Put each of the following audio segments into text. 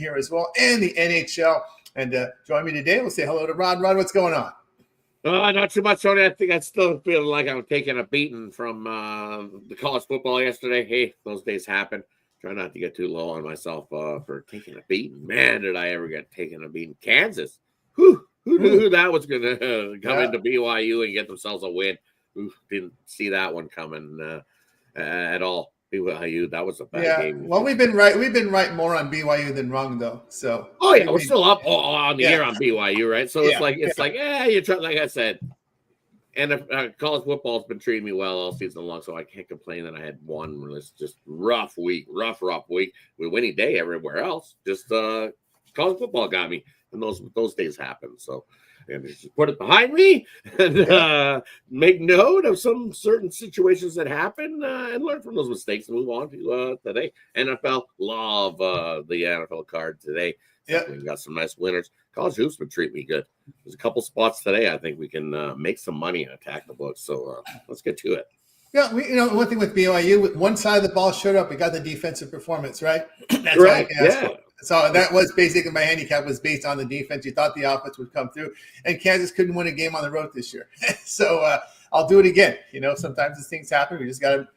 here as well, and the NHL. And join me today. We'll say hello to Rod. Rod, what's going on? Not too much, Tony. I think I still feel like I'm taking a beating from the college football yesterday. Hey, those days happen. Try not to get too low on myself for taking a beating. Man, did I ever get taken a beating. Kansas. Who knew that was going to come into BYU and get themselves a win? Didn't see that one coming at all. BYU, that was a bad game. Well, we've been right more on BYU than wrong, though. So we're still up on the year on BYU, right? So it's like you try, like I said, and college football has been treating me well all season long, so I can't complain that I had one just rough week with winning day everywhere else. Just college football got me, and those days happen. So. And just put it behind me and make note of some certain situations that happen and learn from those mistakes and move on to today. NFL, love the NFL card today. We got some nice winners. College hoops would treat me good. There's a couple spots today I think we can make some money and attack the books. So let's get to it. Yeah, one thing with BYU, one side of the ball showed up. We got the defensive performance, right? That's right. For. So that was basically my handicap was based on the defense. You thought the offense would come through, and Kansas couldn't win a game on the road this year. So I'll do it again. Sometimes these things happen. We just got to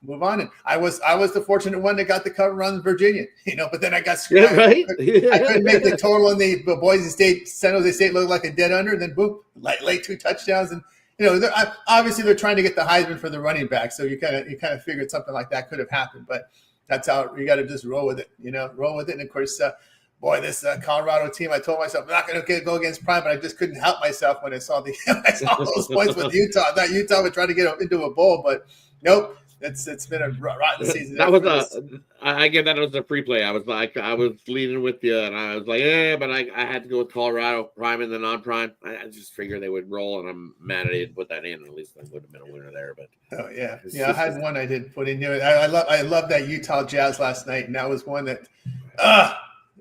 move on. And I was the fortunate one that got the cover on Virginia. But then I got screwed. Right? I couldn't make the total, and the Boise State, San Jose State looked like a dead under. And then boom, late 2 touchdowns, and obviously they're trying to get the Heisman for the running back. So you kind of figured something like that could have happened, but. That's how you got to just roll with it, roll with it. And of course, this Colorado team, I told myself I'm not going to go against Prime, but I just couldn't help myself when I saw those points with Utah. I thought Utah would try to get into a bowl, but nope. It's been a rotten season. That was I give that as a free play. I was leaning with you, and I was like, but I had to go with Colorado Prime and the non-Prime. I just figured they would roll, and I'm mad I didn't put that in. At least I would have been a winner there. But I had one I did put into it. I love that Utah Jazz last night, and that was one that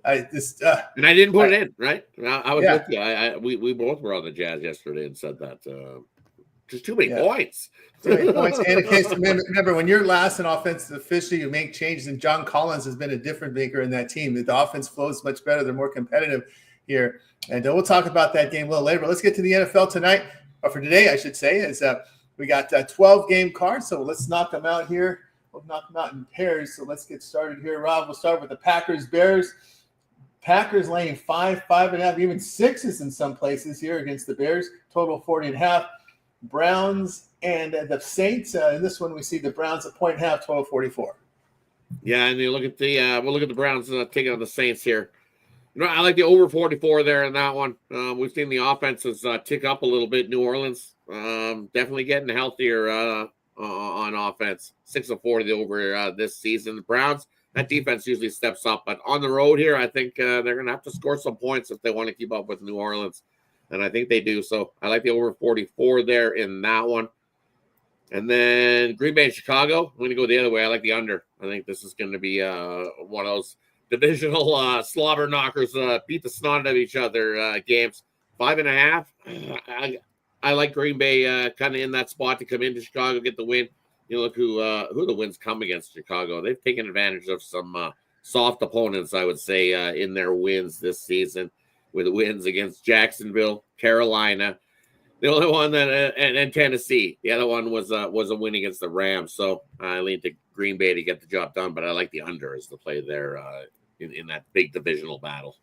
and I didn't put it in. Right, I was with you. We both were on the Jazz yesterday and said that. Just too many points. Too many points. And in case, remember, when you're last in offense officially, you make changes, and John Collins has been a different maker in that team. The offense flows much better. They're more competitive here. And we'll talk about that game a little later. But let's get to the NFL tonight, or for today, I should say, is we got 12-game cards. So let's knock them out here. We'll knock them out in pairs. So let's get started here. Rob, we'll start with the Packers-Bears. Packers laying 5.5, even 6s in some places here against the Bears. Total 40.5. Browns and the Saints. In this one, we see the Browns at 0.5, total 44. Yeah, and you look at we'll look at the Browns taking on the Saints here. I like the over 44 there in that one. We've seen the offenses tick up a little bit. New Orleans definitely getting healthier on offense. 6-4 the over this season. The Browns, that defense usually steps up, but on the road here, I think they're going to have to score some points if they want to keep up with New Orleans. And I think they do. So I like the over 44 there in that one. And then Green Bay and Chicago, I'm going to go the other way. I like the under. I think this is going to be one of those divisional slobber knockers, beat the snot out of each other games. 5.5. I like Green Bay kind of in that spot to come into Chicago, get the win. Look who the wins come against Chicago. They've taken advantage of some soft opponents, I would say, in their wins this season. With wins against Jacksonville, Carolina, the only one that and Tennessee. The other one was a win against the Rams. So I lean to Green Bay to get the job done, but I like the under as the play there in that big divisional battle.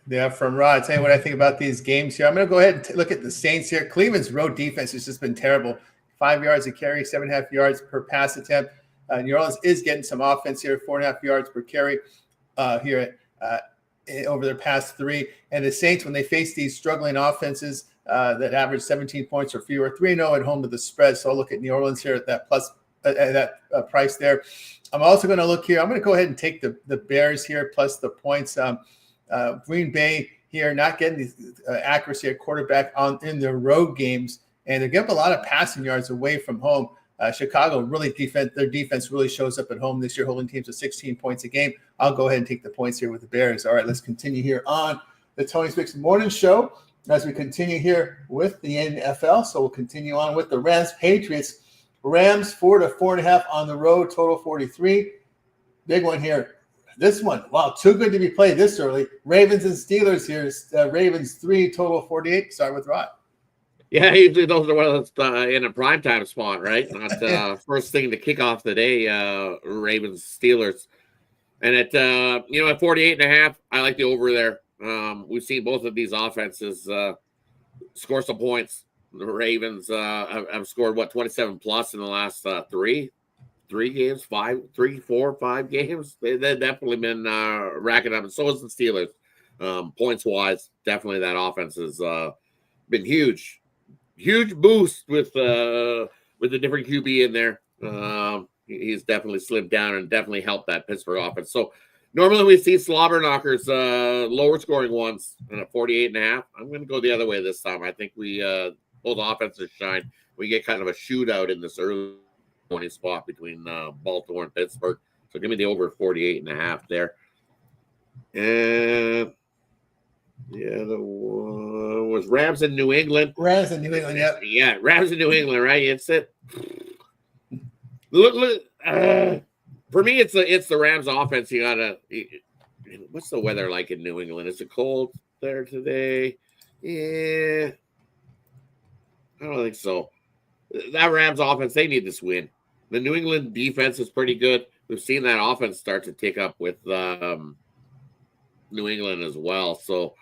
Yeah, from Rod, I'll tell you what I think about these games here. I'm going to go ahead and look at the Saints here. Cleveland's road defense has just been terrible. 5 yards a carry, 7.5 yards per pass attempt. New Orleans is getting some offense here, 4.5 yards per carry here over their past 3. And the Saints, when they face these struggling offenses that average 17 points or fewer, 3-0 at home with the spread. So I'll look at New Orleans here at that price there. I'm also going to look here. I'm going to go ahead and take the Bears here plus the points. Green Bay here not getting the accuracy at quarterback in their road games, and they give up a lot of passing yards away from home. Chicago their defense really shows up at home this year, holding teams to 16 points a game. I'll go ahead and take the points here with the Bears. All right, let's continue here on the Tony Spicks Morning Show as we continue here with the NFL. So we'll continue on with the Rams-Patriots. Rams 4 to 4.5 on the road, total 43. Big one here. This one, wow, too good to be played this early. Ravens and Steelers here. Ravens 3, total 48. Start with Rod. Yeah, usually those are ones in a primetime spot, right? Not first thing to kick off the day, Ravens, Steelers. And at 48.5, I like the over there. We've seen both of these offenses score some points. The Ravens have scored, 27 plus in the last three games, 5 games. They've definitely been racking up, and so has the Steelers. Points wise, definitely that offense has been huge boost with the different QB in there. He's definitely slimmed down and definitely helped that Pittsburgh offense. So normally we see slobber knockers, lower scoring ones, and at 48.5. I'm going to go the other way this time. I think we both offenses shine. We get kind of a shootout in this early 20 spot between Baltimore and Pittsburgh. So give me the over 48.5 there. And the one was Rams in New England. Rams in New England, yep. Yeah, Rams in New England, right? It's it. Look. For me, it's the Rams offense. You gotta. What's the weather like in New England? Is it cold there today? Yeah, I don't think so. That Rams offense, they need this win. The New England defense is pretty good. We've seen that offense start to take up with New England as well. So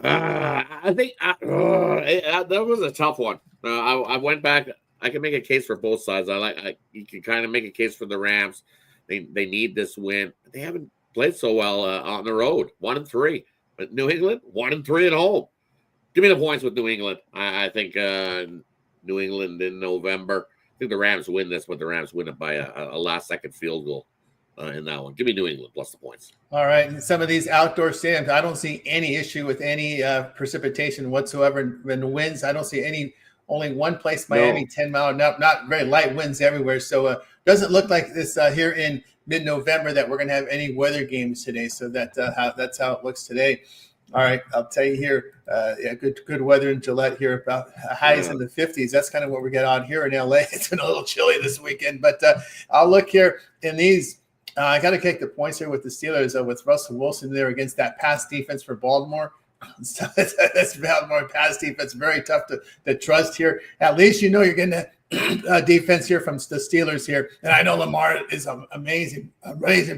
I think that was a tough one. I went back. I can make a case for both sides. You can kind of make a case for the Rams. They need this win. They haven't played so well on the road. 1-3, but New England 1-3 at home. Give me the points with New England. I think New England in November. I think the Rams win this, but the Rams win it by a last-second field goal in that one. Give me New England plus the points. All right. And some of these outdoor stadiums, I don't see any issue with any precipitation whatsoever in the winds. I don't see any. Only one place, Miami, 10 mile, not very light winds everywhere. So doesn't look like this here in mid-November that we're going to have any weather games today. So that's how it looks today. All right, I'll tell you here, good weather in Gillette here, about highs in the 50s. That's kind of what we get on here in LA. It's been a little chilly this weekend, but I'll look here in these. I got to take the points here with the Steelers with Russell Wilson there against that pass defense for Baltimore. So that's Baltimore pass defense, very tough to trust here. At least you know you're getting a defense here from the Steelers here, and I know Lamar is an amazing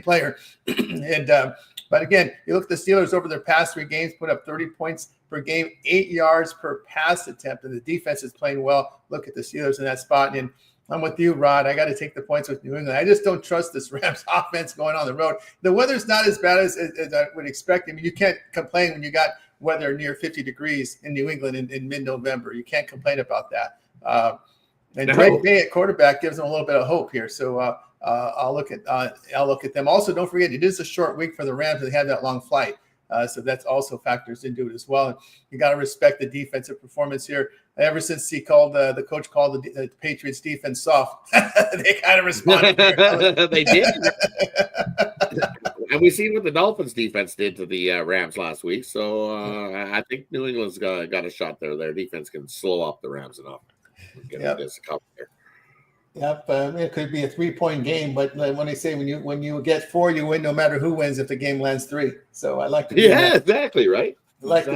player. And but again, you look at the Steelers over their past 3 games, put up 30 points per game, 8 yards per pass attempt, and the defense is playing well. Look at the Steelers in that spot, and I'm with you, Rod. I got to take the points with New England. I just don't trust this Rams offense going on the road. The weather's not as bad as I would expect. I mean, you can't complain when you got weather near 50 degrees in New England in mid-November. You can't complain about that. And Drake May at quarterback gives them a little bit of hope here. So I'll look at them. Also, don't forget, it is a short week for the Rams. They have that long flight. So that's also factors into it as well. You got to respect the defensive performance here. Ever since the coach called the Patriots defense soft, they kind of responded. They did. And we've seen what the Dolphins defense did to the Rams last week. So I think New England's got a shot there. Their defense can slow up the Rams enough. Yep. Yep. It could be a 3-point game, but when they say when you get 4, you win no matter who wins if the game lands 3. So I like to be exactly right. Like to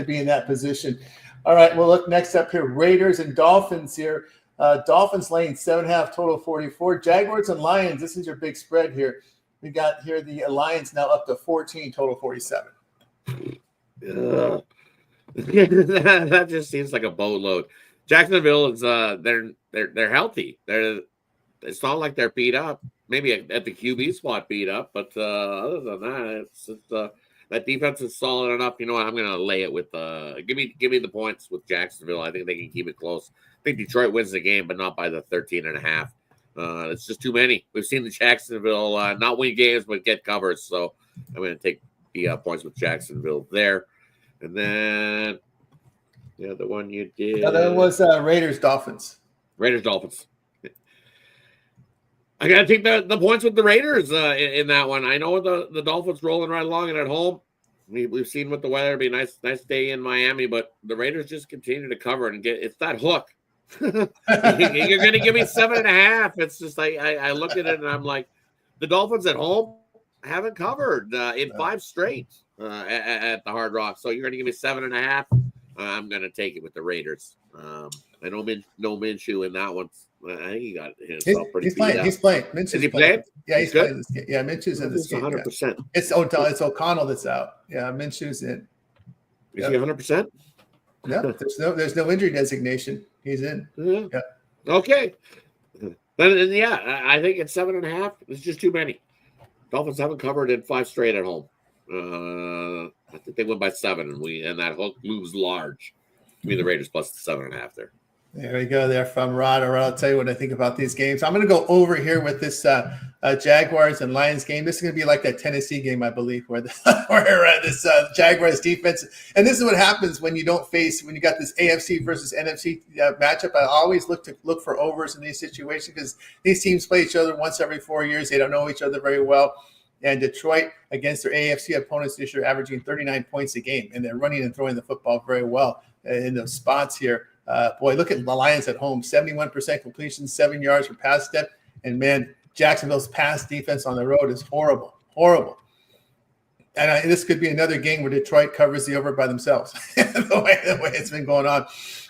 be in that position. All right. Well, look, next up here, Raiders and Dolphins here. Dolphins laying 7.5, total 44. Jaguars and Lions. This is your big spread here. We got here the Lions now up to 14, total 47. That just seems like a boatload. Jacksonville is they're healthy. It's not like they're beat up. Maybe at the QB spot beat up, but other than that, it's that defense is solid enough. You know what? I'm going to lay it with give me the points with Jacksonville. I think they can keep it close. I think Detroit wins the game, but not by the 13.5. It's just too many. We've seen the Jacksonville not win games, but get covers. So I'm going to take the points with Jacksonville there. And then the other one you did. The other was Raiders-Dolphins. Raiders-Dolphins. I got to take the points with the Raiders in that one. I know the Dolphins rolling right along and at home. We've seen with the weather, it'll be a nice day in Miami, but the Raiders just continue to cover and it's that hook. You're going to give me 7.5. It's just I look at it and I'm like, the Dolphins at home, haven't covered in 5 straight at the Hard Rock. So you're going to give me 7.5. I'm going to take it with the Raiders. I know no Minshew in that one. I think he got himself pretty. He's playing. He's playing. Minshew's Is he playing? Yeah, he's playing this game. Yeah, Minshew's in this game. 100%. Yeah. It's O'Connell that's out. Yeah, Minshew's in. Is he 100%? No, there's no injury designation. He's in. Yeah. Yeah. Okay. Then yeah, I think it's 7.5. It's just too many. Dolphins haven't covered in 5 straight at home. I think they went by 7, and that hook moves large. Give me the Raiders plus the 7.5 there. There we go. There from Rod. Or I'll tell you what I think about these games. I'm going to go over here with this Jaguars and Lions game. This is going to be like that Tennessee game, I believe, where this Jaguars defense. And this is what happens when you got this AFC versus NFC matchup. I always look for overs in these situations because these teams play each other once every 4 years. They don't know each other very well. And Detroit against their AFC opponents this year, averaging 39 points a game, and they're running and throwing the football very well in those spots here. Boy, look at the Lions at home, 71% completion, 7 yards per pass step. And, man, Jacksonville's pass defense on the road is horrible. And this could be another game where Detroit covers the over by themselves, the way it's been going on.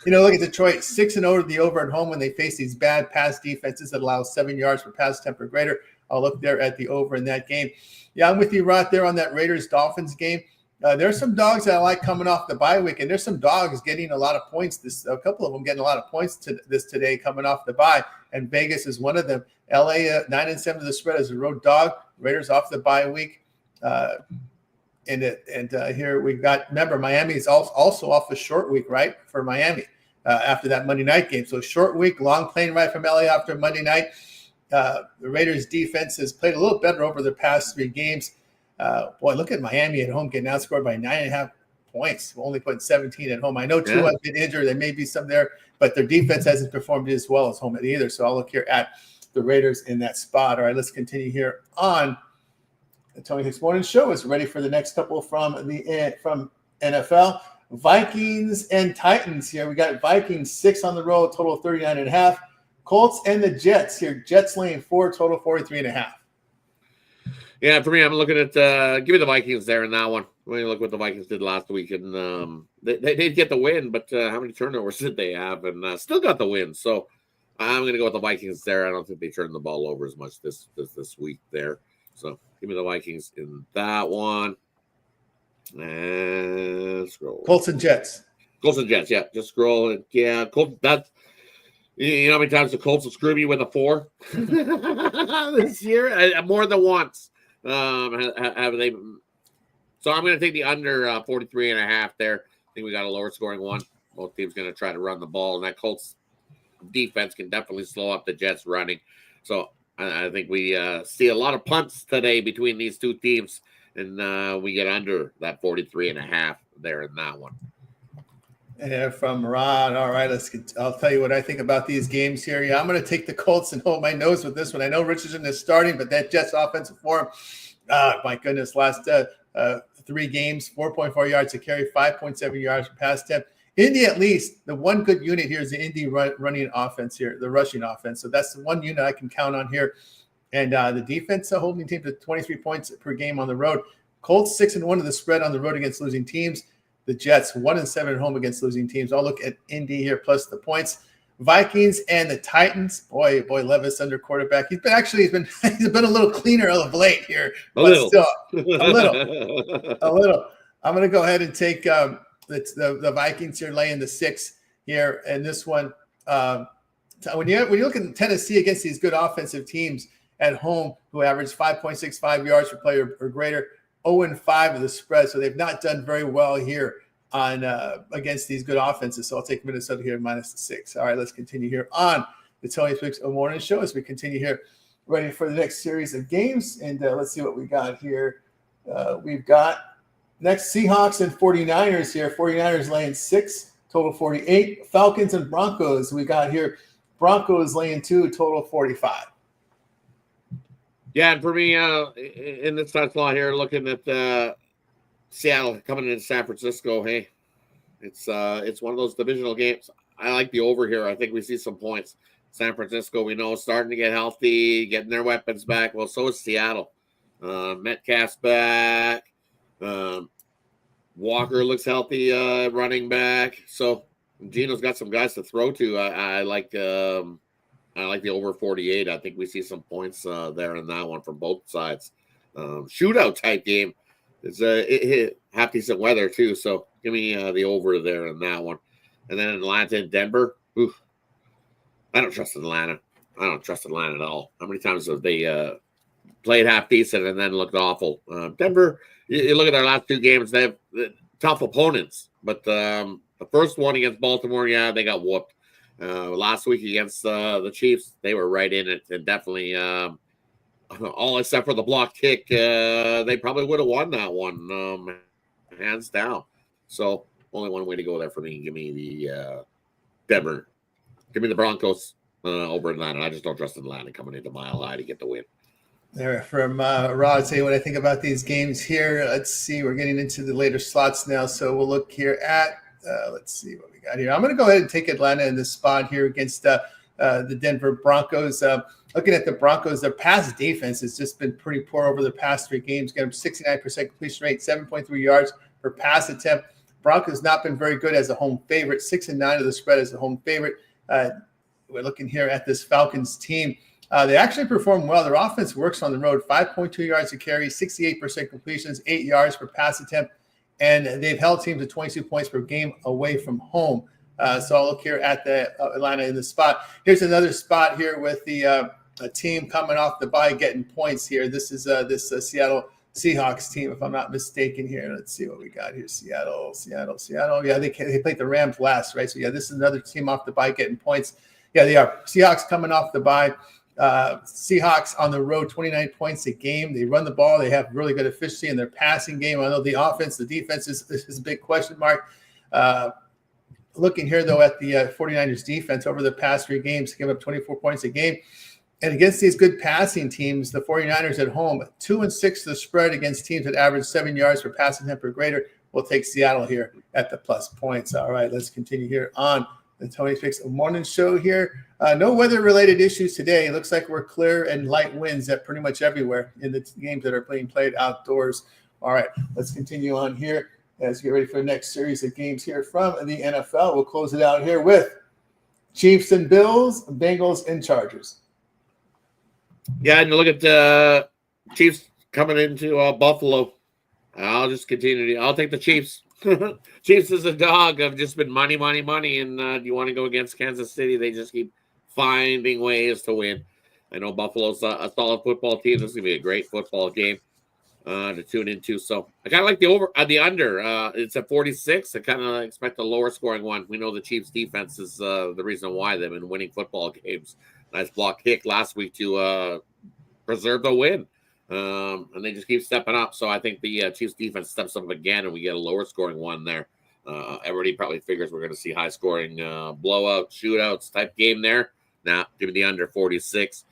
Look at Detroit, 6-0 to the over at home when they face these bad pass defenses that allow 7 yards per pass attempt or greater. I'll look there at the over in that game. Yeah, I'm with you right there on that Raiders-Dolphins game. There's some dogs that I like coming off the bye week, and there's some dogs getting a lot of points. A couple of them getting a lot of points today coming off the bye, and Vegas is one of them. LA 9-7 to the spread as a road dog. Raiders off the bye week, and here we've got. Remember, Miami is also off a short week, right, for Miami after that Monday night game. So short week, long plane ride from LA after Monday night. The Raiders defense has played a little better over the past 3 games. Boy, look at Miami at home getting outscored by 9.5 points. We're only putting 17 at home. I know Tua has been injured. There may be some there, but their defense hasn't performed as well as home either. So I'll look here at the Raiders in that spot. All right, let's continue here on the Tony Hicks Morning Show. Is ready for the next couple from NFL. Vikings and Titans here. We got Vikings 6 on the road, total of 39.5. Colts and the Jets here. Jets laying 4, total 43.5. Yeah, for me, I'm looking at give me the Vikings there in that one. When you look what the Vikings did last week, and they did get the win, but how many turnovers did they have? And still got the win. So I'm going to go with the Vikings there. I don't think they turned the ball over as much this week there. So give me the Vikings in that one. And scroll. Colts and Jets. Yeah. Just scroll. Yeah, Colts. That's. You know how many times the Colts will screw me with a 4 this year? More than once. Have they? So I'm going to take the under 43.5 there. I think we got a lower scoring one. Both teams going to try to run the ball, and that Colts defense can definitely slow up the Jets running. So I think we see a lot of punts today between these two teams, and we get under that 43.5 there in that one. And from Rod, all right, I'll tell you what I think about these games here. Yeah, I'm going to take the Colts and hold my nose with this one. I know Richardson is starting, but that Jets offensive form, my goodness, last 3 games, 4.4 yards to carry, 5.7 yards per pass attempt. Indy, at least, the one good unit here is the Indy running offense here, the rushing offense. So that's the one unit I can count on here. And the defense holding team to 23 points per game on the road. Colts 6-1 to the spread on the road against losing teams. The Jets 1-7 at home against losing teams. I'll look at Indy here plus the points. Vikings and the Titans. Boy, Levis under quarterback. He's been a little cleaner of late here. Still, a little. I'm going to go ahead and take the Vikings here, laying the 6 here. And this one, when you look at Tennessee against these good offensive teams at home who average 5.65 yards per play or greater, 0-5 of the spread, so they've not done very well here on against these good offenses. So I'll take Minnesota here minus the 6. All right, let's continue here on the Tony Hicks Morning Show as we continue here, ready for the next series of games. And let's see what we got here. We've got next Seahawks and 49ers here. 49ers laying 6, total 48. Falcons and Broncos. We got here Broncos laying 2, total 45. Yeah, and for me, in this touch law here, looking at Seattle coming into San Francisco, hey, it's one of those divisional games. I like the over here. I think we see some points. San Francisco, we know, starting to get healthy, getting their weapons back. Well, so is Seattle. Metcalf's back. Walker looks healthy, running back. So Gino's got some guys to throw to. I like the over 48. I think we see some points there in that one from both sides. Shootout type game. It's half decent weather too. So give me the over there in that one. And then Atlanta and Denver. Oof. I don't trust Atlanta. I don't trust Atlanta at all. How many times have they played half decent and then looked awful? Denver, you look at their last two games, they have tough opponents. But the first one against Baltimore, yeah, they got whooped. Last week against the Chiefs, they were right in it, and definitely all except for the block kick, they probably would have won that one, hands down. So only one way to go there for me. Give me the Denver. Give me the Broncos over Atlanta. I just don't trust Atlanta coming into Mile High to get the win. There from Raw, I'll tell you what I think about these games here. Let's see. We're getting into the later slots now. So we'll look here at, let's see what we got here. I'm going to go ahead and take Atlanta in this spot here against the Denver Broncos. Looking at the Broncos, their pass defense has just been pretty poor over the past three games. Got them 69% completion rate, 7.3 yards per pass attempt. Broncos not been very good as a home favorite. 6-9 of the spread as a home favorite. We're looking here at this Falcons team. They actually perform well. Their offense works on the road. 5.2 yards to carry, 68% completions, 8 yards per pass attempt, and they've held teams to 22 points per game away from home. So I'll look here at the Atlanta in the spot. Here's another spot here with the team coming off the bye getting points here. This is this Seattle Seahawks team, if I'm not mistaken here. Let's see what we got here. Seattle. Yeah, they played the Rams last, right? So, yeah, this is another team off the bye getting points. Yeah, they are. Seahawks coming off the bye. Seahawks on the road, 29 points a game. They run the ball. They have really good efficiency in their passing game. I know the offense, the defense is a big question mark. Looking here, though, at the 49ers defense over the past three games, give up 24 points a game. And against these good passing teams, the 49ers at home, 2-6 to the spread against teams that average 7 yards per pass attempt or greater. We'll take Seattle here at the plus points. All right, let's continue here on the Tony Fix Morning Show here. No weather-related issues today. It looks like we're clear and light winds at pretty much everywhere in the games that are being played outdoors. All right, let's continue on here as we get ready for the next series of games here from the NFL. We'll close it out here with Chiefs and Bills, Bengals and Chargers. Yeah, and look at the Chiefs coming into Buffalo. I'll just continue. I'll take the Chiefs. Chiefs is a dog. Have just been money. And you want to go against Kansas City? They just keep finding ways to win. I know Buffalo's a solid football team. This is going to be a great football game to tune into. So I kind of like the under. It's at 46. I kind of expect a lower scoring one. We know the Chiefs defense is the reason why they've been winning football games. Nice block kick last week to preserve the win. And they just keep stepping up. So I think the Chiefs defense steps up again and we get a lower scoring one there. Everybody probably figures we're going to see high scoring blowout, shootouts type game there. Now, give me the under 46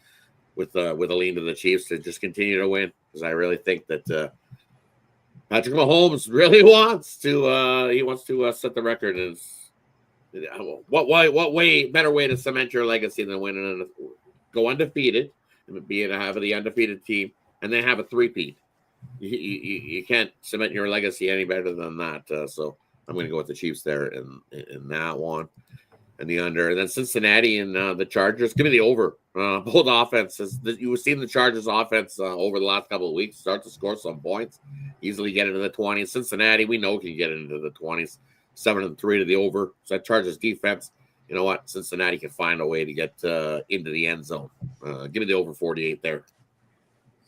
with a lean to the Chiefs to just continue to win. Because I really think that Patrick Mahomes really wants to set the record. And what better way to cement your legacy than winning and go undefeated and have the undefeated team and then have a three-peat. You can't cement your legacy any better than that. So I'm going to go with the Chiefs there in that one and the under. And then Cincinnati and the Chargers. Give me the over. Both offenses. You've seen the Chargers offense over the last couple of weeks start to score some points, easily get into the 20s. Cincinnati, we know, can get into the 20s. 7-3 to the over. So that Chargers defense, you know what? Cincinnati can find a way to get into the end zone. Give me the over 48 there.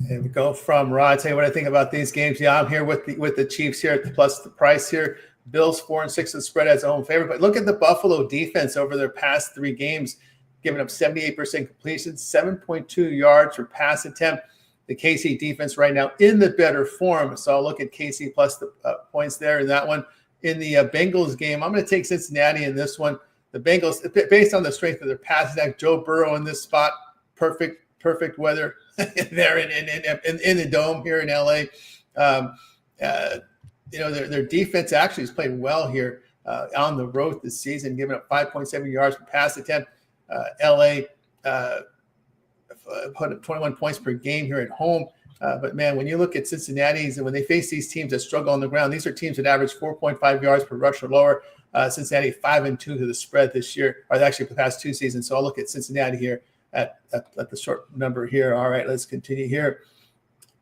There we go from Rod. I'll tell you what I think about these games. Yeah, I'm here with the Chiefs here at the plus the price here. Bills 4-6 the spread as a home favorite. But look at the Buffalo defense over their past three games, giving up 78% completion, 7.2 yards per pass attempt. The KC defense right now in the better form. So I'll look at KC plus the points there in that one. In the Bengals game, I'm going to take Cincinnati in this one. The Bengals, based on the strength of their pass attack, Joe Burrow in this spot, perfect weather there in the dome here in LA. Their defense actually has played well here on the road this season, giving up 5.7 yards per pass attempt. LA put up 21 points per game here at home. But man, when you look at Cincinnati's and when they face these teams that struggle on the ground, these are teams that average 4.5 yards per rush or lower. Cincinnati 5-2 to the spread this year, or actually the past 2 seasons. So I'll look at Cincinnati here at the short number here. All right, let's continue here.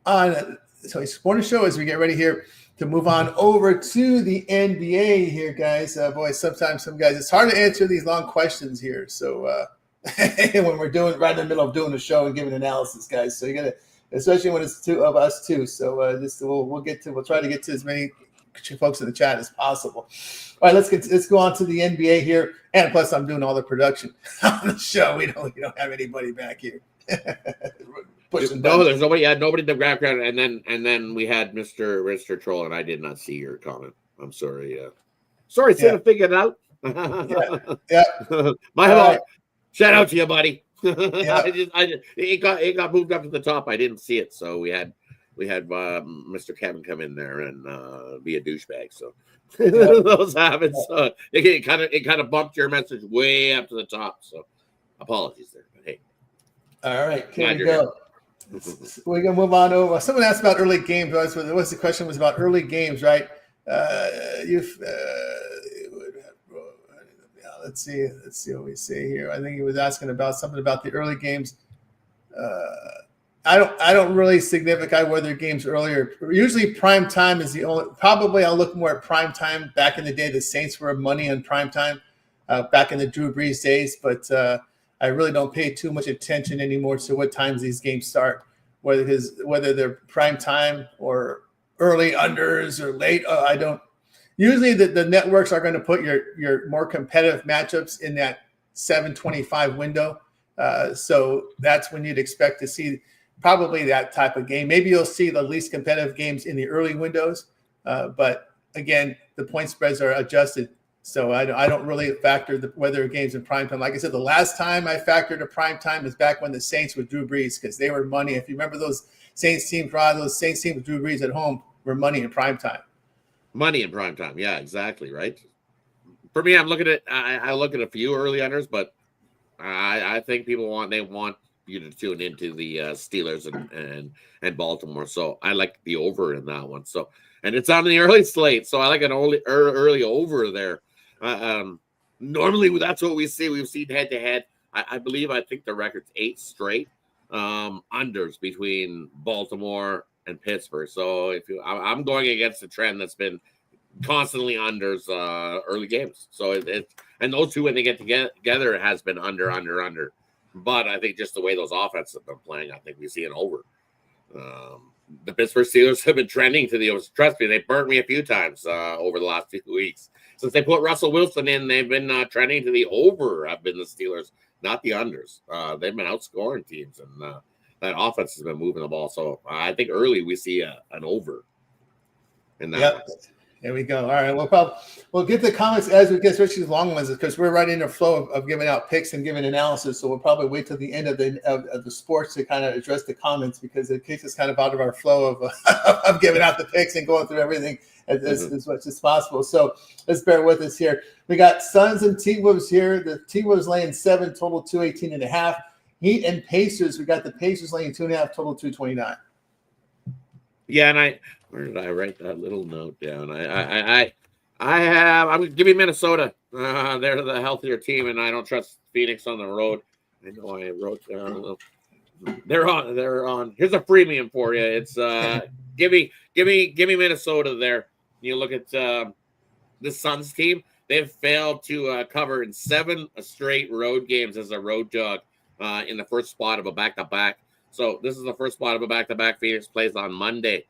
So it's morning show as we get ready here to move on over to the NBA here, guys. Boy, sometimes some guys, it's hard to answer these long questions here. So when we're right in the middle of doing the show and giving analysis, guys. So you got to, especially when it's 2 of us too. So we'll try to get to as many folks in the chat as possible. All right, let's go on to the NBA here. And plus, I'm doing all the production on the show. We don't have anybody back here. There's nobody. Nobody in the background. And then we had Mr. Troll, and I did not see your comment. I'm sorry. Sorry, Sid, I figured it out. Yeah. My fault. Right. Shout out to you, buddy. Yeah. It got moved up to the top. I didn't see it, so we had Mr. Kevin come in there and be a douchebag. So those happen. So it kind of bumped your message way up to the top. So apologies there. But hey, all right, here we go. We're gonna move on over. Someone asked about early games. The question was about early games, right? Let's see what we say here. I think he was asking about something about the early games. I don't really signify whether games earlier. Usually prime time is the only. Probably I'll look more at prime time. Back in the day, the Saints were money on prime time. Back in the Drew Brees days, but I really don't pay too much attention anymore to what times these games start, whether they're prime time or early unders or late. I don't. Usually the networks are going to put your more competitive matchups in that 7:25 window. So that's when you'd expect to see probably that type of game. Maybe you'll see the least competitive games in the early windows. But again, the point spreads are adjusted. So I don't really factor whether games in prime time. Like I said, the last time I factored a prime time is back when the Saints with Drew Brees, because they were money. If you remember those Saints teams, those Saints teams with Drew Brees at home were money in prime time. Money in prime time. Yeah, exactly. Right. For me, I'm looking at, I look at a few early unders, but I think they want you to tune into the Steelers and Baltimore. So I like the over in that one. So, and it's on the early slate. So I like an early over there. Normally that's what we see. We've seen head to head. I think the record's 8 straight unders between Baltimore and Pittsburgh. So I'm going against the trend that's been constantly unders early games. So and those two, when they get together, it has been under. But I think just the way those offenses have been playing, I think we see an over. The Pittsburgh Steelers have been trending to the over. Trust me, they burnt me a few times over the last few weeks. Since they put Russell Wilson in, they've been trending to the over. I've been the Steelers, not the unders. They've been outscoring teams, and that offense has been moving the ball. So I think early we see an over in that. Yep. There we go. All right. We'll get the comments as we get, especially the long ones, because we're right in the flow of giving out picks and giving analysis. So we'll probably wait till the end of the sports to kind of address the comments, because it takes us kind of out of our flow of giving out the picks and going through everything as much as possible. So let's bear with us here. We got Suns and T-Wolves here. The T-Wolves laying 7, total 218.5. Heat and Pacers. We got the Pacers laying 2.5, total 229. Yeah, and where did I write that little note down? I'm giving Minnesota. They're the healthier team, and I don't trust Phoenix on the road. I know I wrote down. They're on. Here's a premium for you. It's give me Minnesota there. You look at the Suns team. They've failed to cover in 7 straight road games as a road dog in the first spot of a back-to-back. So this is the first spot of a back-to-back. Phoenix plays on Monday.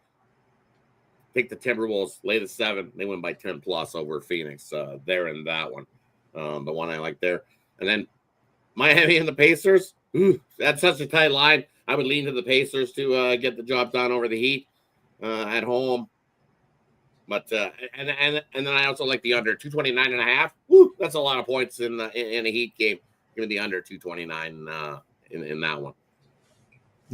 Take the Timberwolves, lay the 7. They win by 10 plus over Phoenix. They're in that one. The one I like there. And then Miami and the Pacers. That's such a tight line. I would lean to the Pacers to get the job done over the Heat at home. But and then I also like the under 229.5. That's a lot of points in a Heat game. Give me the under 229 in that one.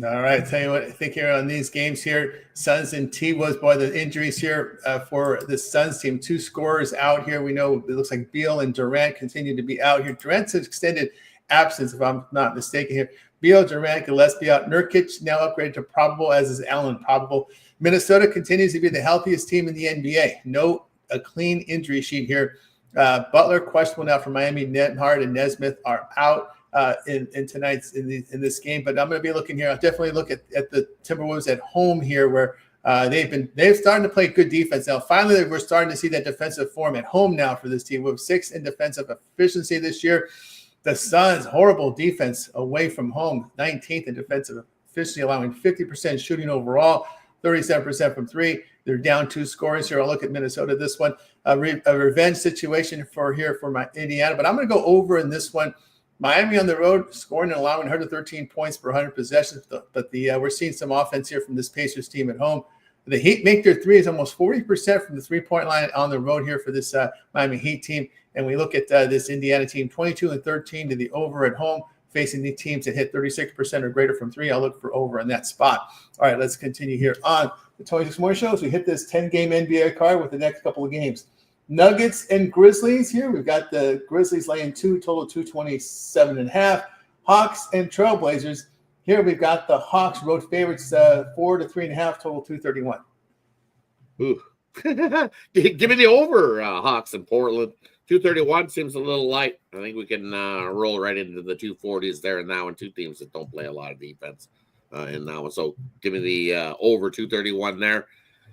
All right, tell you what I think here on these games here. Suns and T-Wolves, boy, the injuries here for the Suns team. 2 scorers out here. We know it looks like Beal and Durant continue to be out here. Durant's extended absence, if I'm not mistaken here. Beal, Durant, Gillespie out. Nurkic now upgraded to probable, as is Allen probable. Minnesota continues to be the healthiest team in the NBA. A clean injury sheet here. Butler questionable now for Miami. Nembhard and Nesmith are out in this game. But I'm going to be looking here. I'll definitely look at the Timberwolves at home here, where they're starting to play good defense now. Finally, we're starting to see that defensive form at home now for this team. We have 6th in defensive efficiency this year. The Suns, horrible defense away from home, 19th in defensive efficiency, allowing 50% shooting overall, 37% from three. They're down 2 scorers here. I'll look at Minnesota. This one, a revenge situation for my Indiana, but I'm going to go over in this one. Miami on the road, scoring and allowing 113 points per 100 possessions, but we're seeing some offense here from this Pacers team at home. The Heat make their threes almost 40% from the three-point line on the road here for this Miami Heat team. And we look at this Indiana team, 22-13 to the over at home, facing the teams that hit 36% or greater from three. I'll look for over on that spot. All right, let's continue here on the Tony Six Morning Show. So we hit this 10-game NBA card with the next couple of games. Nuggets and Grizzlies here. We've got the Grizzlies laying 2, total 227.5. Hawks and Trailblazers. Here we've got the Hawks road favorites, 4 to 3.5, total 231. Ooh. Give me the over, Hawks in Portland. 231 seems a little light. I think we can roll right into the 240s there and now, and two teams that don't play a lot of defense in that one. So give me the over 231 there.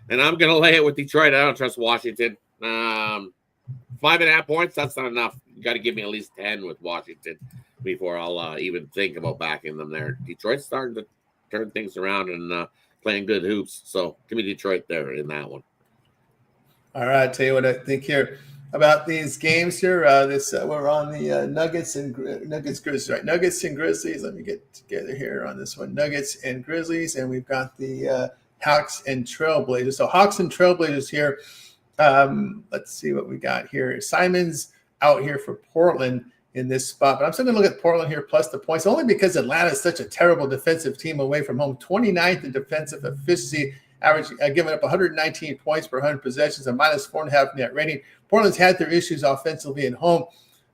And I'm going to lay it with Detroit. I don't trust Washington. 5.5 points, that's not enough. You got to give me at least 10 with Washington before I'll even think about backing them there. Detroit's starting to turn things around and playing good hoops. So give me Detroit there in that one. All right, I'll tell you what I think here about these games here. We're on the Nuggets Grizzlies, right? Nuggets and Grizzlies. Let me get together here on this one. Nuggets and Grizzlies, and we've got the Hawks and Trailblazers. So Hawks and Trailblazers here. Let's see what we got here. Simon's out here for Portland in this spot, but I'm still going to look at Portland here plus the points, only because Atlanta is such a terrible defensive team away from home. 29th in defensive efficiency, average giving up 119 points per 100 possessions, a minus 4.5 net rating. Portland's had their issues offensively at home,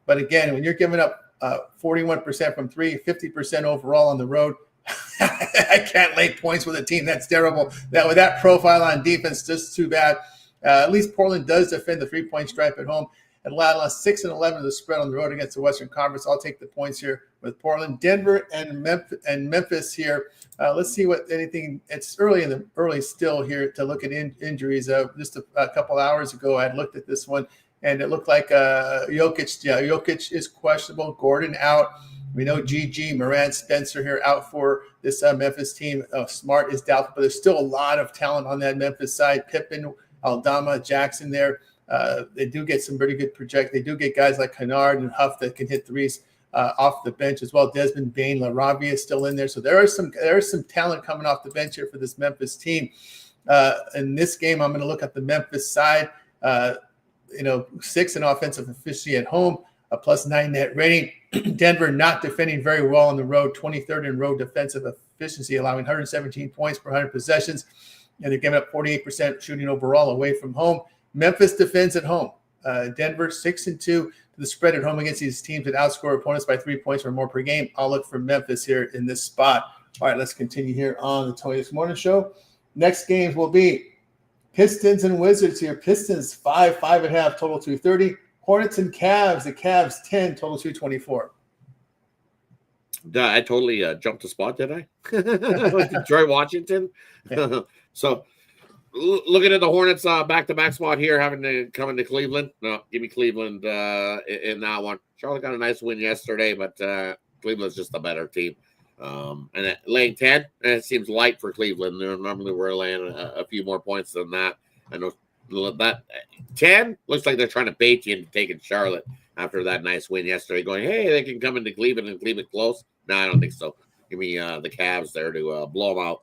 but again, when you're giving up 41% from three, 50% overall on the road, I can't lay points with a team that's terrible. With that profile on defense, just too bad. At least Portland does defend the 3-point stripe at home. Atlanta 6-11 of the spread on the road against the Western Conference. I'll take the points here with Portland, Denver, and Memphis here. Let's see what anything. It's early still here to look at injuries. Just a couple hours ago, I had looked at this one, and it looked like Jokic. Yeah, Jokic is questionable. Gordon out. We know GG, Morant, Spencer here out for this Memphis team. Smart is doubtful, but there's still a lot of talent on that Memphis side. Pippen, Aldama, Jackson there. They do get some pretty good project. They do get guys like Kennard and Huff that can hit threes off the bench as well. Desmond Bane, LaRavia is still in there. So there is some talent coming off the bench here for this Memphis team. In this game, I'm going to look at the Memphis side. 6 in offensive efficiency at home, a plus 9 net rating. Denver not defending very well on the road, 23rd in road defensive efficiency, allowing 117 points per 100 possessions. And they're giving up 48% shooting overall away from home. Memphis defends at home. Denver 6-2 to the spread at home against these teams that outscore opponents by 3 points or more per game. I'll look for Memphis here in this spot. All right, let's continue here on the Tony This Morning Show. Next games will be Pistons and Wizards here. Pistons 5.5, total 230. Hornets and Cavs. The Cavs 10, total 224. I totally jumped a spot, did I? Detroit, Washington. Yeah. So looking at the Hornets back-to-back spot here, having to come into Cleveland. No, give me Cleveland in that one. Charlotte got a nice win yesterday, but Cleveland's just a better team. And laying 10, it seems light for Cleveland. Normally we're laying a few more points than that. I know that 10 looks like they're trying to bait you into taking Charlotte after that nice win yesterday, going, hey, they can come into Cleveland and Cleveland close. No, I don't think so. Give me the Cavs there to blow them out.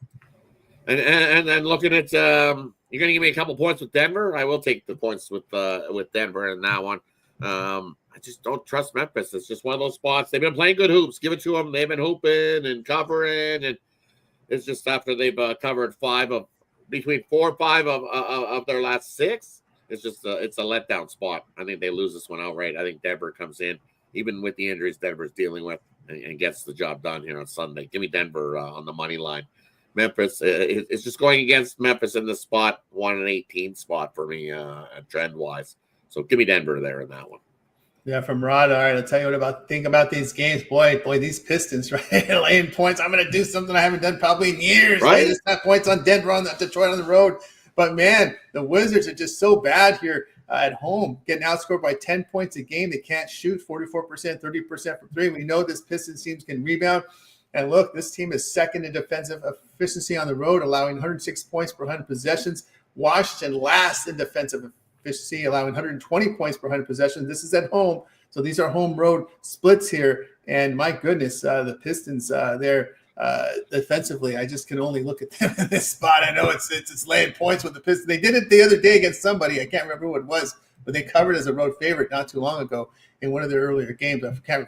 And then looking at you're going to give me a couple points with Denver. I will take the points with Denver in that one. I just don't trust Memphis. It's just one of those spots. They've been playing good hoops. Give it to them. They've been hooping and covering, and it's just after they've covered between 4 and 5 of their last 6. It's just it's a letdown spot. I think they lose this one outright. I think Denver comes in, even with the injuries Denver's dealing with. and gets the job done here on Sunday. Give me Denver on the money line. Memphis, it's just going against Memphis in the spot, 1-18 spot for me trend-wise. So give me Denver there in that one. Yeah, from Rod. All right, I'll tell you think about these games. Boy, these Pistons, right? Laying points. I'm going to do something I haven't done probably in years. Right? Just have points on Denver, on Detroit on the road. But, man, the Wizards are just so bad here at home, getting outscored by 10 points a game. They can't shoot 44%, 30% from three. We know this Pistons teams can rebound. And look, this team is second in defensive efficiency on the road, allowing 106 points per 100 possessions. Washington last in defensive efficiency, allowing 120 points per 100 possessions. This is at home. So these are home road splits here. And my goodness, the Pistons, they're defensively, I just can only look at them in this spot. I know it's laying points with the Pistons. They did it the other day against somebody. I can't remember who it was, but they covered as a road favorite not too long ago in one of their earlier games. I can't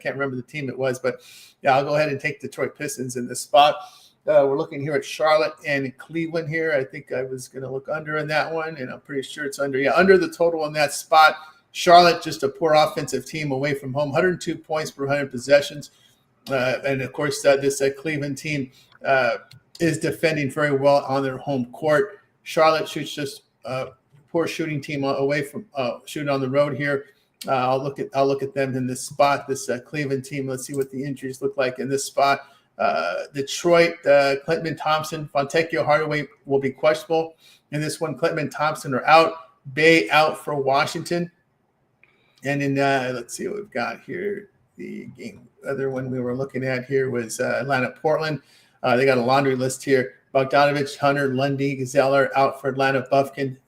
remember the team it was, but yeah, I'll go ahead and take Detroit Pistons in this spot. We're looking here at Charlotte and Cleveland here. I think I was going to look under in that one, and I'm pretty sure it's under. Yeah, under the total in that spot. Charlotte, just a poor offensive team away from home, 102 points per 100 possessions. And, of course, this Cleveland team is defending very well on their home court. Charlotte shoots just a poor shooting team away from shooting on the road here. I'll look at them in this spot, this Cleveland team. Let's see what the injuries look like in this spot. Detroit, Clinton Thompson, Fontecchio Hardaway will be questionable. In this one, Clinton and Thompson are out. Bay out for Washington. And in let's see what we've got here. The game, other one we were looking at here was Atlanta, Portland. They got a laundry list here. Bogdanovich, Hunter, Lundy, Zeller out for Atlanta. Bufkin,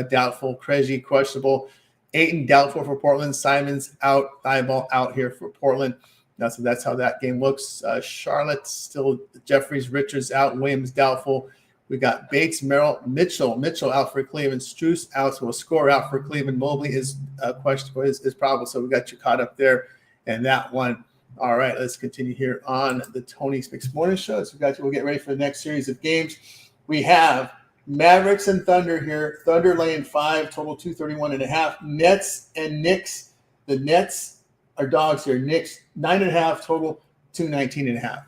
doubtful. Krejci, questionable. Ayton, doubtful for Portland. Simons out. Thibault out here for Portland. So that's how that game looks. Charlotte still Jeffries, Richards out. Williams doubtful. We got Bates, Merrill, Mitchell out for Cleveland. Struess out, so a score out for Cleveland. Mobley is questionable, is probable. So we got you caught up there and that one. All right, let's continue here on the Tony Speaks Morning Show. So we'll get ready for the next series of games. We have Mavericks and Thunder here. Thunder laying 5, total 231.5. Nets and Knicks. The Nets are dogs here. Knicks 9.5, total 219.5.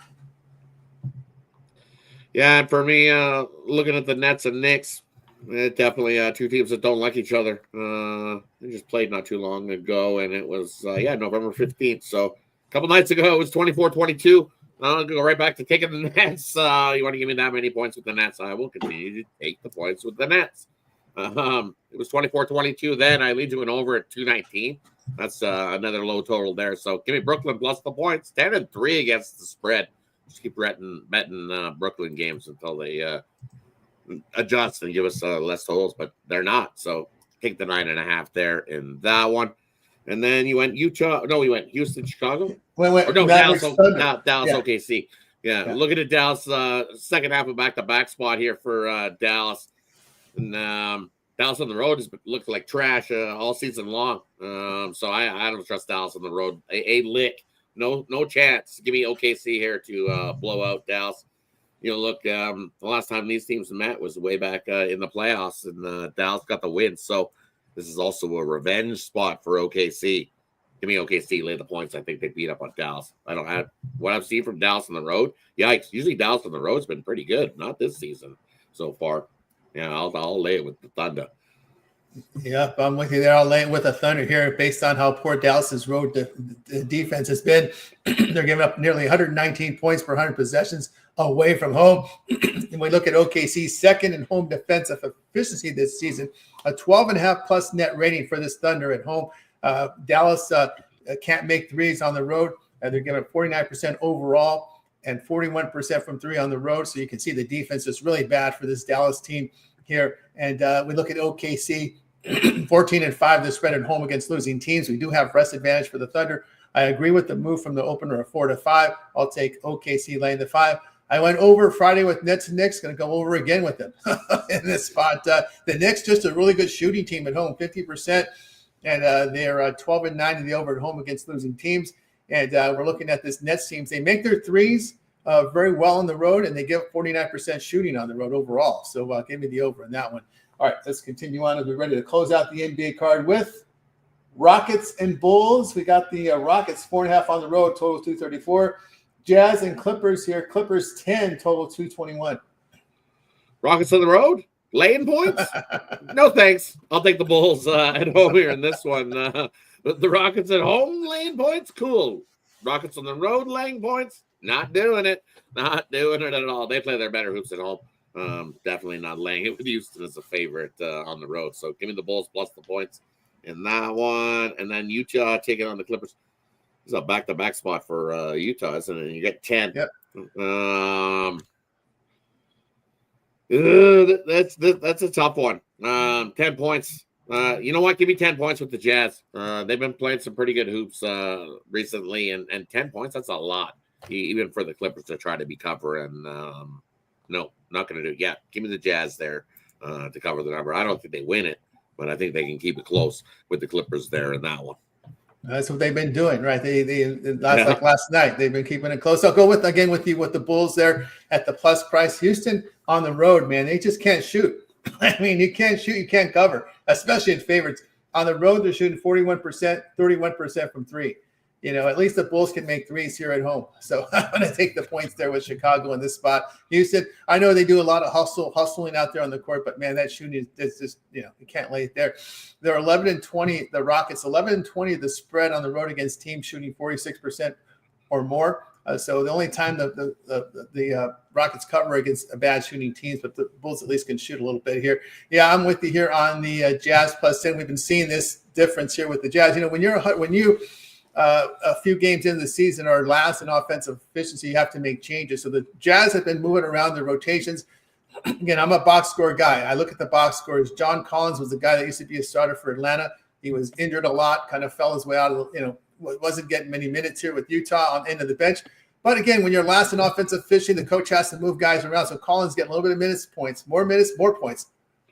Yeah, and for me, looking at the Nets and Knicks, definitely two teams that don't like each other. They just played not too long ago, and it was, November 15th. So a couple nights ago, it was 24-22. I'll go right back to taking the Nets. You want to give me that many points with the Nets? I will continue to take the points with the Nets. It was 24-22 then. I lead to an over at 219. That's another low total there. So give me Brooklyn plus the points. 10-3 against the spread. Just keep betting Brooklyn games until they adjust and give us less totals, but they're not. So take the 9.5 there in that one. And then you went Utah. No, we went Houston, Chicago. Dallas, OKC. Yeah, looking at Dallas, second half of back-to-back spot here for Dallas. And Dallas on the road has looked like trash all season long. So I don't trust Dallas on the road. A lick. No chance. Give me OKC here to blow out Dallas. Look, the last time these teams met was way back in the playoffs, and Dallas got the win. So this is also a revenge spot for OKC. Give me OKC, lay the points. I think they beat up on Dallas. I don't have what I've seen from Dallas on the road. Yikes! Usually Dallas on the road's been pretty good. Not this season so far. Yeah, I'll lay it with the Thunder. Yeah, I'm with you there. I'll lay it with the Thunder here based on how poor Dallas's road defense has been. They're giving up nearly 119 points per 100 possessions away from home. And we look at OKC's second in home defensive efficiency this season, a 12.5 plus net rating for this Thunder at home. Dallas can't make threes on the road. They're giving 49% overall and 41% from three on the road. So you can see the defense is really bad for this Dallas team here. And we look at OKC, 14-5 this spread at home against losing teams. We do have rest advantage for the Thunder. I agree with the move from the opener of 4-5. I'll take OKC laying the 5. I went over Friday with Nets and Knicks. Going to go over again with them in this spot. The Knicks just a really good shooting team at home, 50%, and they're 12-9 in the over at home against losing teams. And we're looking at this Nets teams. They make their threes very well on the road, and they give 49% shooting on the road overall. So give me the over in that one. All right, let's continue on as we're ready to close out the NBA card with Rockets and Bulls. We got the Rockets 4.5 on the road, total 234. Jazz and Clippers here. Clippers 10, total 221. Rockets on the road, laying points. No thanks. I'll take the Bulls at home here in this one. The Rockets at home laying points, cool. Rockets on the road laying points, not doing it. Not doing it at all. They play their better hoops at home. Definitely not laying it with Houston as a favorite on the road. So give me the Bulls plus the points in that one. And then Utah taking on the Clippers. It's a back-to-back spot for Utah, isn't it? You get 10. Yep. That's a tough one. 10 points. You know what? Give me 10 points with the Jazz. They've been playing some pretty good hoops recently, and 10 points, that's a lot, even for the Clippers to try to be covering. No, not going to do it. Yeah, give me the Jazz there to cover the number. I don't think they win it, but I think they can keep it close with the Clippers there in that one. That's what they've been doing, right? Like last night, they've been keeping it close. I'll go with the Bulls there at the plus price. Houston on the road, man, they just can't shoot. I mean, you can't shoot, you can't cover, especially in favorites. On the road, they're shooting 41%, 31% from three. You know, at least the Bulls can make threes here at home. So I'm going to take the points there with Chicago in this spot. Houston, I know they do a lot of hustling out there on the court, but man, that shooting is just, you can't lay it there. They're 11-20, the Rockets, 11-20 the spread on the road against teams shooting 46% or more. So the only time the Rockets cover against a bad shooting teams, but the Bulls at least can shoot a little bit here. Yeah, I'm with you here on the Jazz plus 10. We've been seeing this difference here with the Jazz. You know, when you a few games into the season are last in offensive efficiency, you have to make changes. So the Jazz have been moving around their rotations. Again, I'm a box score guy. I look at the box scores. John Collins was the guy that used to be a starter for Atlanta. He was injured a lot, kind of fell his way out of, wasn't getting many minutes here with Utah on the end of the bench. But again, when you're last in offensive efficiency, the coach has to move guys around. So Collins getting a little bit of minutes, more points.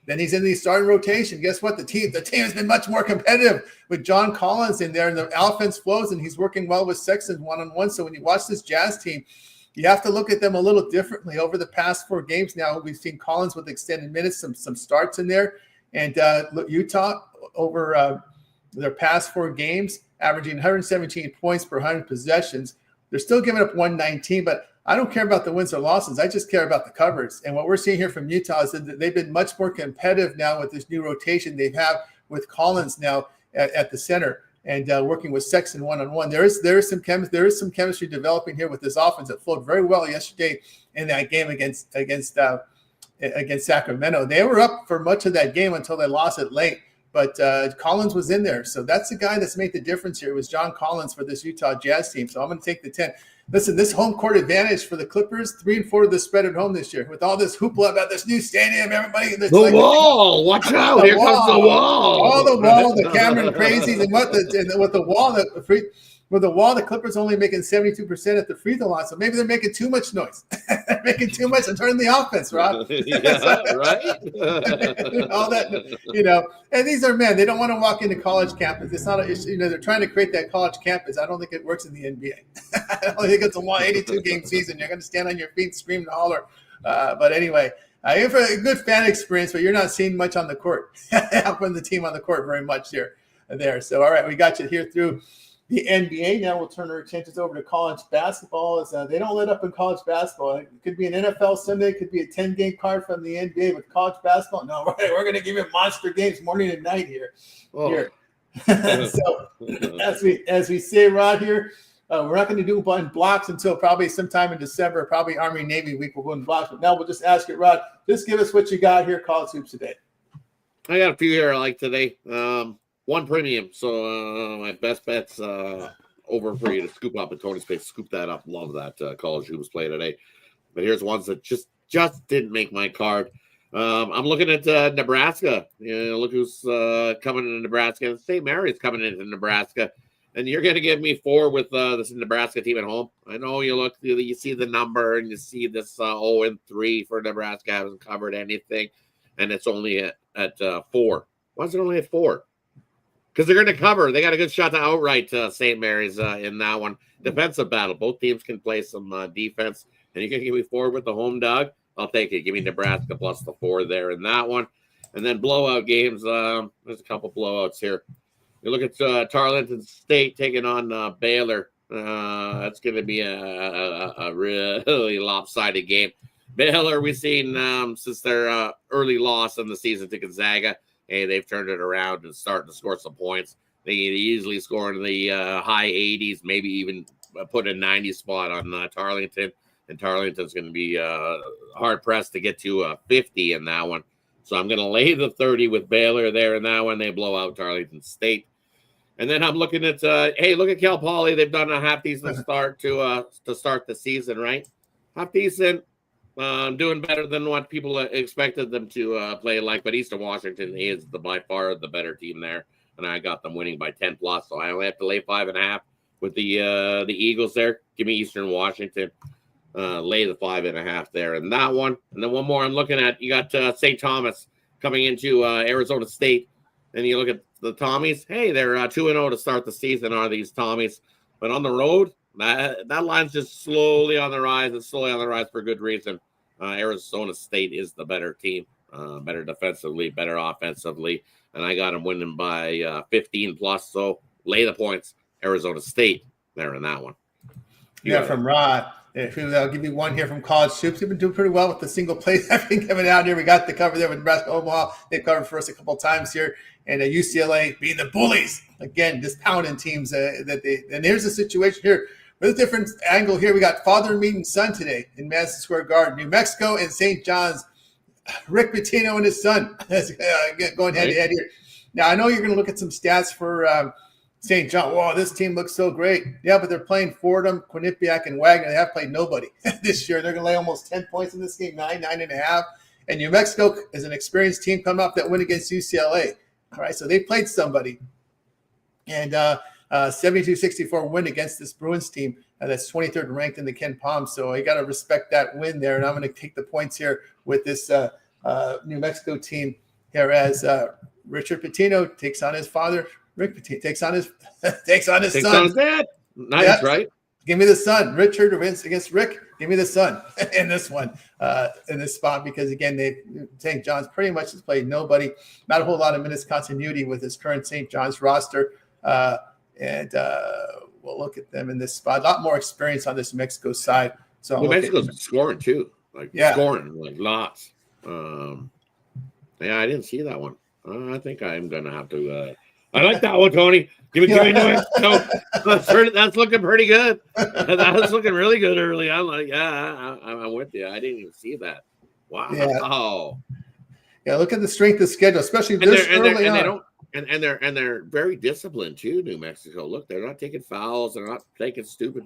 Then he's in the starting rotation. Guess what? The team has been much more competitive with John Collins in there, and the offense flows, and he's working well with Sexton one-on-one. So when you watch this Jazz team, you have to look at them a little differently. Over the past 4 games now, we've seen Collins with extended minutes, some starts in there. And Utah, over their past 4 games, averaging 117 points per 100 possessions. They're still giving up 119, but I don't care about the wins or losses. I just care about the covers. And what we're seeing here from Utah is that they've been much more competitive now with this new rotation they have with Collins now at the center and working with Sexton one-on-one. There is some chemistry developing here with this offense that flowed very well yesterday in that game against Sacramento. They were up for much of that game until they lost it late. But Collins was in there. So that's the guy that's made the difference here. It was John Collins for this Utah Jazz team. So I'm going to take the 10. Listen, this home court advantage for the Clippers, 3-4 of the spread at home this year. With all this hoopla about this new stadium, everybody. Wall. Watch out. Here comes the wall. All the wall, the Cameron crazies, and with the wall, the Clippers only making 72% at the free throw line. So maybe they're making too much noise. They're making too much and turning the offense, Rob. Yeah, right? All that, and these are men. They don't want to walk into college campus. It's not, they're trying to create that college campus. I don't think it works in the NBA. I don't think it's a 82-game season. You're going to stand on your feet, scream and holler. But anyway, you have a good fan experience, but you're not seeing much on the court. Helping the team on the court very much there. So, all right, we got you here through the NBA. Now we'll turn our attentions over to college basketball. As they don't let up in college basketball. It could be an NFL Sunday. It could be a 10-game card from the NBA with college basketball. No, we're going to give you monster games morning and night here. So as we say, Rod, here, we're not going to do in blocks until probably sometime in December, probably Army-Navy week. We'll go in blocks. But now we'll just ask you, Rod, just give us what you got here, college hoops today. I got a few here I like today. One premium, so my best bet's over for you to scoop up at Tony's Place. Scoop that up. Love that college hoops play today. But here's ones that just didn't make my card. I'm looking at Nebraska. Look who's coming into Nebraska. St. Mary's coming into Nebraska. And you're going to give me 4 with this Nebraska team at home. I know you see the number and you see this 0-3 for Nebraska. Hasn't covered anything. And it's only at 4. Why is it only at 4? Because they're going to cover. They got a good shot to outright St. Mary's in that one. Defensive battle. Both teams can play some defense. And you can give me 4 with the home dog. I'll take it. Give me Nebraska plus the 4 there in that one. And then blowout games. There's a couple blowouts here. You look at Tarleton State taking on Baylor. That's going to be a really lopsided game. Baylor, we've seen since their early loss in the season to Gonzaga, hey, they've turned it around and starting to score some points. They easily score in the high 80s, maybe even put a 90 spot on Tarleton. And Tarleton's going to be hard-pressed to get to 50 in that one. So I'm going to lay the 30 with Baylor there in that one. They blow out Tarleton State. And then I'm looking at, hey, look at Cal Poly. They've done a half-decent start to start the season, right? Half-decent, doing better than what people expected them to play like. But Eastern Washington is by far the better team there. And I got them winning by 10+. So I only have to lay 5.5 with the Eagles there. Give me Eastern Washington. Lay the 5.5 there in that one. And then one more I'm looking at. You got St. Thomas coming into Arizona State. And you look at the Tommies. Hey, they're 2-0 to start the season, are these Tommies. But on the road, that line's just slowly on the rise. It's slowly on the rise for good reason. Arizona State is the better team. Better defensively, better offensively. And I got them winning by 15+. So lay the points. Arizona State there in that one. Yeah, from Rod. I'll give you one here from College Hoops. They've been doing pretty well with the single plays I've been coming out here. We got the cover there with Nebraska Omaha. They've covered for us a couple of times here. And UCLA being the bullies. Again, just pounding teams. And here's the situation here. With a different angle here, we got father meeting son today in Madison Square Garden. New Mexico and St. John's. Rick Pitino and his son going head-to-head here. Now, I know you're going to look at some stats for St. John. Wow, this team looks so great. Yeah, but they're playing Fordham, Quinnipiac, and Wagner. They have played nobody this year. They're going to lay almost 10 points in this game, 9.5. And New Mexico is an experienced team coming up that win against UCLA. All right, so they played somebody. And 72-64 win against this Bruins team that's 23rd ranked in the Ken Palm. So you got to respect that win there. And I'm going to take the points here with this New Mexico team here as Richard Pitino takes on his father. Rick Pitino takes on his son. Takes on his dad. Nice, yep. Right? Give me the son. Richard wins against Rick. Give me the son in this one, in this spot, because again, St. John's pretty much has played nobody. Not a whole lot of minutes continuity with his current St. John's roster. And we'll look at them in this spot. A lot more experience on this Mexico side. So Mexico's scoring too, scoring like lots. Yeah, I didn't see that one. I think I'm gonna have to. I like that one, Tony. Give me no. That's looking pretty good. That's looking really good early. I'm like, yeah, I'm with you. I didn't even see that. Wow. Yeah. Look at the strength of schedule, especially this early on. They're very disciplined too, New Mexico. Look, they're not taking fouls. They're not taking stupid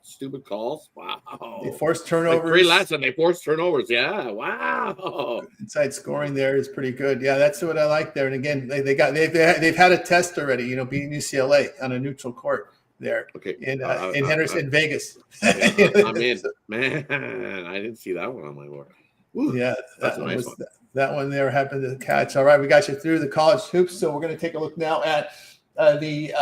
stupid calls. Wow. They force turnovers. Like 3 last and they force turnovers. Yeah. Wow. Inside scoring there is pretty good. Yeah, that's what I like there. And again, they've had a test already. Beating UCLA on a neutral court there. Okay. In Henderson, Vegas. Yeah, I'm in. Man, I didn't see that one on my board. Ooh, yeah, that's a nice one. That one there happened to catch. All right, we got you through the college hoops. So we're going to take a look now at the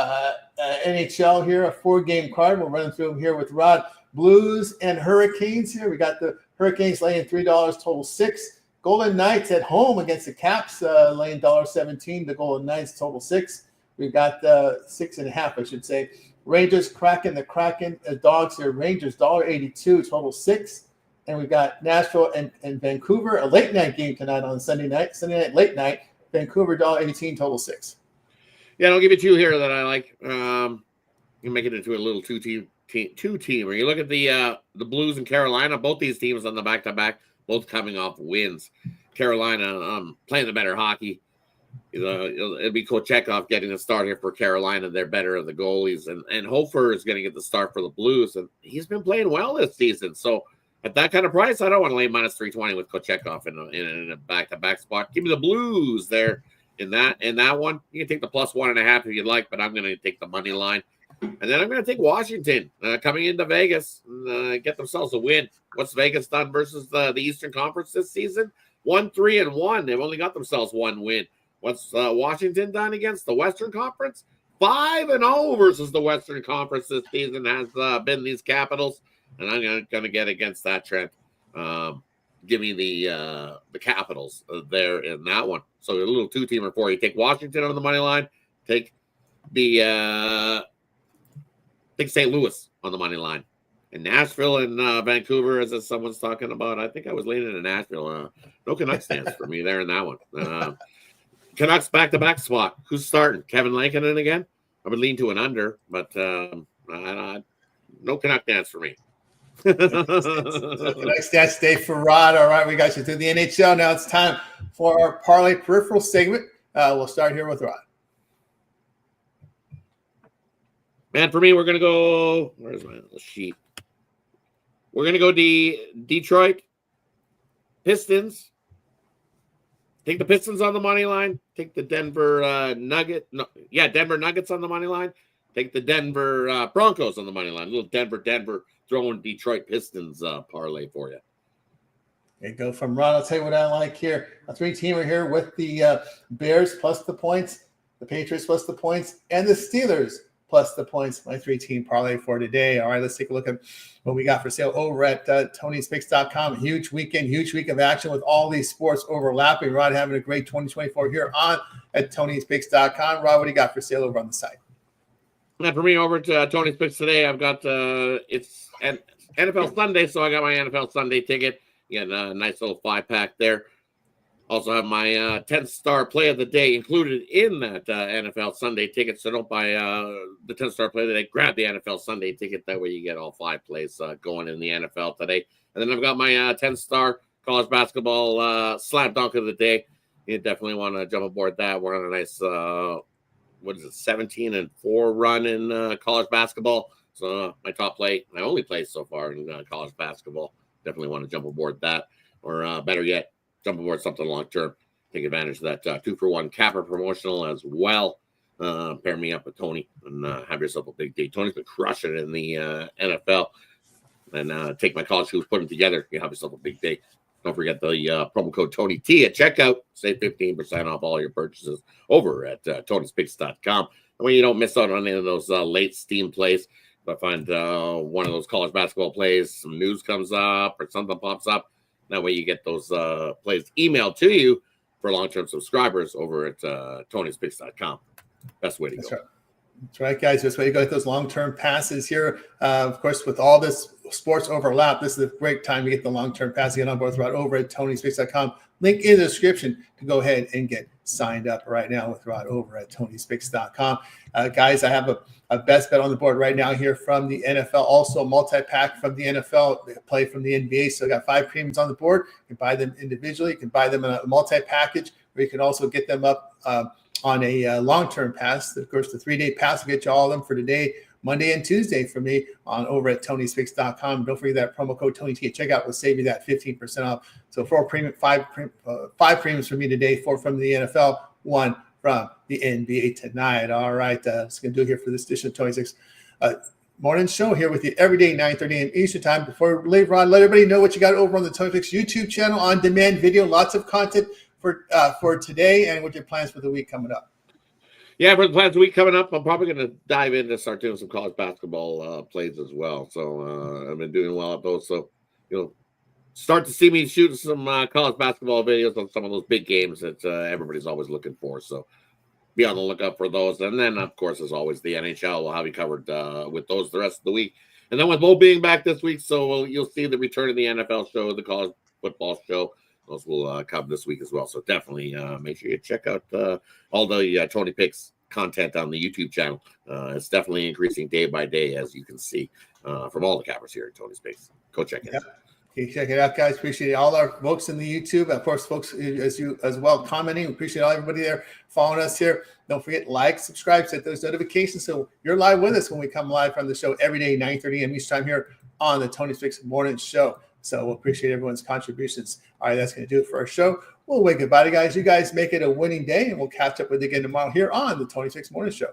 NHL here, a 4-game card. We'll run through them here with Rod. Blues and Hurricanes here. We got the Hurricanes laying $3, total 6. Golden Knights at home against the Caps, laying $1.17. The Golden Knights, total 6. We've got 6.5, I should say. Rangers, Kraken, the Kraken dogs here. Rangers, $1.82, total 6. And we've got Nashville and Vancouver, a late night game tonight on Sunday night. Sunday night, late night. Vancouver, $1.18, total 6. Yeah, I'll give you 2 here that I like. You make it into a little two-teamer. You look at the Blues and Carolina. Both these teams on the back-to-back, both coming off wins. Carolina playing the better hockey. It'll be Kochetkov getting the start here for Carolina. They're better of the goalies. And Hofer is going to get the start for the Blues. And he's been playing well this season. So at that kind of price, I don't want to lay minus 320 with Kochetkov in a back-to-back spot. Give me the Blues there in that one. You can take the plus 1.5 if you'd like, but I'm going to take the money line. And then I'm going to take Washington coming into Vegas and get themselves a win. What's Vegas done versus the Eastern Conference this season? 1-3-1. They've only got themselves 1 win. What's Washington done against the Western Conference? 5-0 versus the Western Conference this season has been these Capitals. And I'm going to get against that trend. Give me the Capitals there in that one. So a little 2-teamer for you. Take Washington on the money line. Take I think St. Louis on the money line. And Nashville and Vancouver, as someone's talking about. I think I was leaning to Nashville. No Canucks stance for me there in that one. Canucks back-to-back spot. Who's starting? Kevin Lankinen again? I would lean to an under, but no Canuck dance for me. Canuck stance day for Rod. All right, we got you through the NHL. Now it's time for our parlay peripheral segment. We'll start here with Rod. Man, for me, we're going to go – where's my little sheet? We're going to go Detroit Pistons. Take the Pistons on the money line. Take the Denver Denver Nuggets on the money line. Take the Denver Broncos on the money line. A little Denver throwing Detroit Pistons parlay for you. Okay, go from Rod. I'll tell you what I like here. A three-teamer here with the Bears plus the points, the Patriots plus the points, and the Steelers plus the points. My three-team parlay for today. All right, let's take a look at what we got for sale over at Tony'sPicks.com. Huge week of action with all these sports overlapping. Rod having a great 2024 here on at Tony'sPicks.com. Rod, what do you got for sale over on the site? And for me, over to Tony's Picks today, I've got it's an NFL Sunday, so I got my NFL Sunday ticket. You got a nice little 5-pack there. Also have my 10-star play of the day included in that NFL Sunday ticket. So don't buy the 10-star play of the day. Grab the NFL Sunday ticket. That way you get all 5 plays going in the NFL today. And then I've got my 10-star college basketball slam dunk of the day. You definitely want to jump aboard that. We're on a nice, 17-4 run in college basketball. So my top play, my only play so far in college basketball. Definitely want to jump aboard that. Or better yet, jump aboard something long-term. Take advantage of that 2-for-1 capper promotional as well. Pair me up with Tony and have yourself a big day. Tony's been crushing it in the NFL. And take my college hoops, put them together. You have yourself a big day. Don't forget the promo code TonyT at checkout. Save 15% off all your purchases over at Tony'sPicks.com. That way you don't miss out on any of those late Steam plays. If I find one of those college basketball plays, some news comes up or something pops up, that way you get those plays emailed to you for long-term subscribers over at Tony'sPicks.com. Best way to go. Right. That's right, guys. This way you got those long-term passes here. Of course, with all this sports overlap, this is a great time to get the long-term pass. Get on board with Rod over at Tony'sPicks.com. Link in the description to go ahead and get signed up right now with Rod over at Tony'sPicks.com. Guys, I have a best bet on the board right now here from the NFL. Also, a multi-pack from the NFL, play from the NBA. So I got 5 premiums on the board. You can buy them individually. You can buy them in a multi-package, or you can also get them up on a long-term pass. Of course, the 3-day pass will get you all of them for today, Monday and Tuesday for me on over at Tony'sPicks.com. Don't forget that promo code TonyT at checkout will save you that 15% off. So 5 premiums for me today, 4 from the NFL, 1 from the NBA tonight. All right, that's going to do it here for this edition of Tony's Picks morning show here with you every day, 9:30 a.m. Eastern time. Before we leave, Ron, let everybody know what you got over on the Tony Picks YouTube channel, on-demand video, lots of content for today, and what your plans for the week coming up. Yeah, for the plans of the week coming up, I'm probably going to dive in to start doing some college basketball plays as well. So I've been doing well at those. So you'll start to see me shooting some college basketball videos on some of those big games that everybody's always looking for. So be on the lookout for those. And then, of course, as always, the NHL will have you covered with those the rest of the week. And then with Mo being back this week, so you'll see the return of the NFL show, the college football show. Those will come this week as well. So definitely make sure you check out all the Tony Picks content on the YouTube channel. It's definitely increasing day by day, as you can see from all the cappers here at Tony's Picks. Go check it out. Okay, check it out, guys. Appreciate all our folks in the YouTube. Of course, folks as well commenting. Appreciate all everybody there following us here. Don't forget, like, subscribe, set those notifications so you're live with us when we come live from the show every day, 9:30 a.m. Eastern time here on the Tony's Picks Morning Show. So we'll appreciate everyone's contributions. All right, that's going to do it for our show. We'll wave goodbye to guys. You guys make it a winning day, and we'll catch up with you again tomorrow here on the Tony's Picks Morning Show.